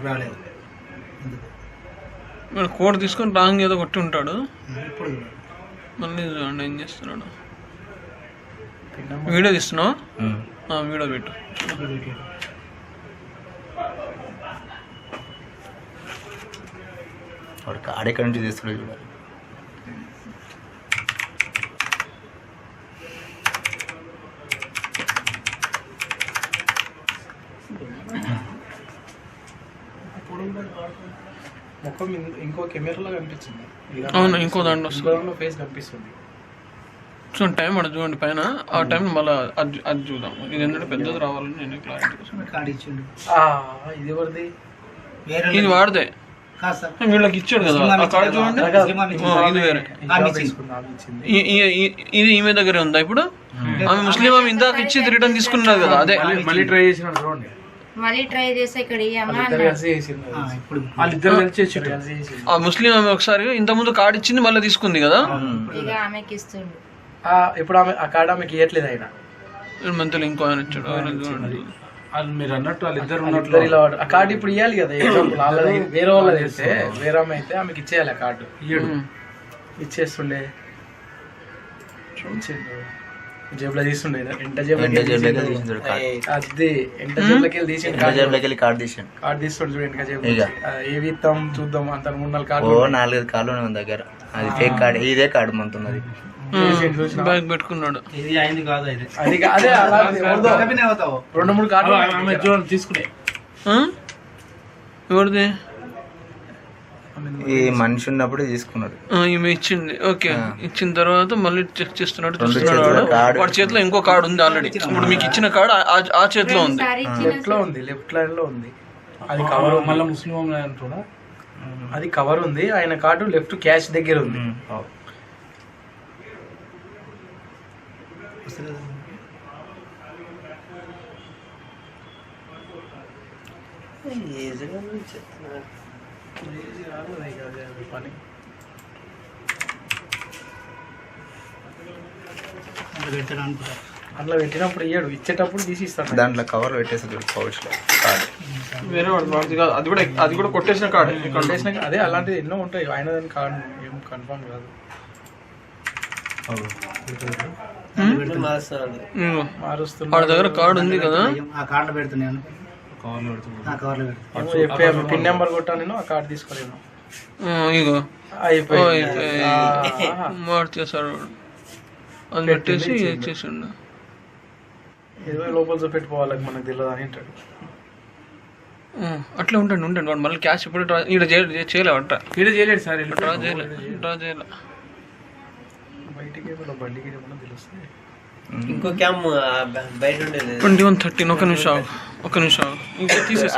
రాలేదు. మరి కోడ్ తీసుకొని రాంగ్ ఏదో కొట్టి ఉంటాడు. ఇప్పుడు మళ్ళీ చూడండి ఏం చేస్తున్నాడు. వీడియో తీస్తున్నావు? వీడియో పెట్టు. వాడు కార్డ్ ఎక్కడి నుంచి తీస్తున్నాడు చూడాలి. ముఖం ఇంకో కెమెరాలో కనిపించింది. అవును, ఇంకో దాంట్లో ఫేస్ కనిపిస్తుంది. చూడండి టైం పడ చూడండి పైన. ఆ టైం మళ్ళీ అది చూద్దాం. ఇది ఏంటంటే పెద్దది రావాలని నేను క్లారిటీ కోసం కార్డు ఇచ్చిండు. ఇది ఎవరిది? ఇది వాడితే వీళ్ళకి ఇచ్చాడు కదా ఆ కార్డు చూడండి. ఇది వేరే. ఇది ఈమె దగ్గరే ఉందా ఇప్పుడు? ఆమె ముస్లిం ఆమె ఇందాక ఇచ్చి రిటర్న్ తీసుకున్నారు కదా, అదే మళ్ళీ ట్రై చేసిన చూడండి. మళ్ళీ ట్రై చేస్తే ఇక్కడ ఆ ముస్లిం ఆమె ఒకసారి ఇంత ముందు కార్డు ఇచ్చింది మళ్ళీ తీసుకుంది కదా. ఇక ఆమెకి ఇస్తుండు. ఇప్పుడు ఆమె ఆ కార్డు ఆమెకి ఇవ్వట్లేదు. ఆయన మంత్లో ఇంకో ఆయన ఇచ్చాడు. మీరు అన్నట్టు వాళ్ళిద్దరు ఆ కార్డు ఇప్పుడు ఇవ్వాలి కదా. ఎగ్జాంపుల్ వాళ్ళది వేరే వాళ్ళది అయితే వేరే ఆమె అయితే ఆమెకి ఇచ్చేయాలి ఆ కార్డు. ఇయ్యడు, ఇచ్చేస్తుండే. జేబులో తీస్తుండే ఎంట జేబులోకి కార్డు తీసాను. కార్డు తీస్తుండే చూడు వెనక జేబులో. ఏవి ఇస్తాం చూద్దాం అంత 3-4 కార్డు. 4-5 కార్డులు ఉన్నాయి మన దగ్గర. అది ఫేక్ కార్డు, ఇదే కార్డు మనతున్నది. బ్యాగ్ పెట్టుకున్నాడు. ఇది అయింది కాదు. అది అదే 2-3 కార్డు తీసుకునే. ఎవరిది? ఈ మనిషి ఉన్నప్పుడు తీసుకున్నాడు. ఈమె ఇచ్చింది. ఓకే, ఇచ్చిన తర్వాత మళ్ళీ చెక్ చేస్తున్నాడు, చూస్తున్నాడు. వాడి చేతిలో ఇంకో కార్డు ఉంది ఆల్రెడీ. ఇప్పుడు మీకు ఇచ్చిన కార్డు ఆ చేతిలో ఉంది. లెఫ్ట్ లో ఉంది, లెఫ్ట్ లైన్ లో ఉంది. అది కవర్. మళ్ళీ ముస్లిం అంటున్నా అది కవర్ ఉంది. ఆయన కార్డు లెఫ్ట్ క్యాష్ దగ్గర ఉంది. పని అట్లా పెట్టినప్పుడు ఇయ్యాడు, ఇచ్చేటప్పుడు తీసి ఇస్తాడు. దాంట్లో కవర్ పెట్టేసి పౌచ్ లో కార్డు వేరే వాడు కాదు. అది కూడా కొట్టేసిన కార్డు. కొట్టేసిన అదే అలాంటిది ఎన్నో ఉంటాయి. ఆయన దాని కార్డు ఏం కన్ఫర్మ్ కాదు. వాడి దగ్గర కార్డు ఉంది కదా. ఆ కార్డు పెడుతున్నాను. పిన్ నెంబర్ కొట్టాను నేను. ఆ కార్డు తీసుకోలేను. ఇగో అయిపోయి చేశాడు. అది పెట్టేసి ఇచ్చేసిండు. ఏదో లోపల చూపెట్టుకోవాలి మనకు తెలియదు అని అంటాడు. అట్లా ఉంటాడు. వాడు మళ్ళీ క్యాష్ ఇప్పుడు చేయలేవట. ఈడ చేయలేడు సార్. డ్రా చేయలే. బయటికి బండికి ఏమన్నా తెలుస్తుంది. ఇంకో క్యామ్ బయట ఉండేది 21:13. ఒక నిమిషం ఇంకా తీసేసి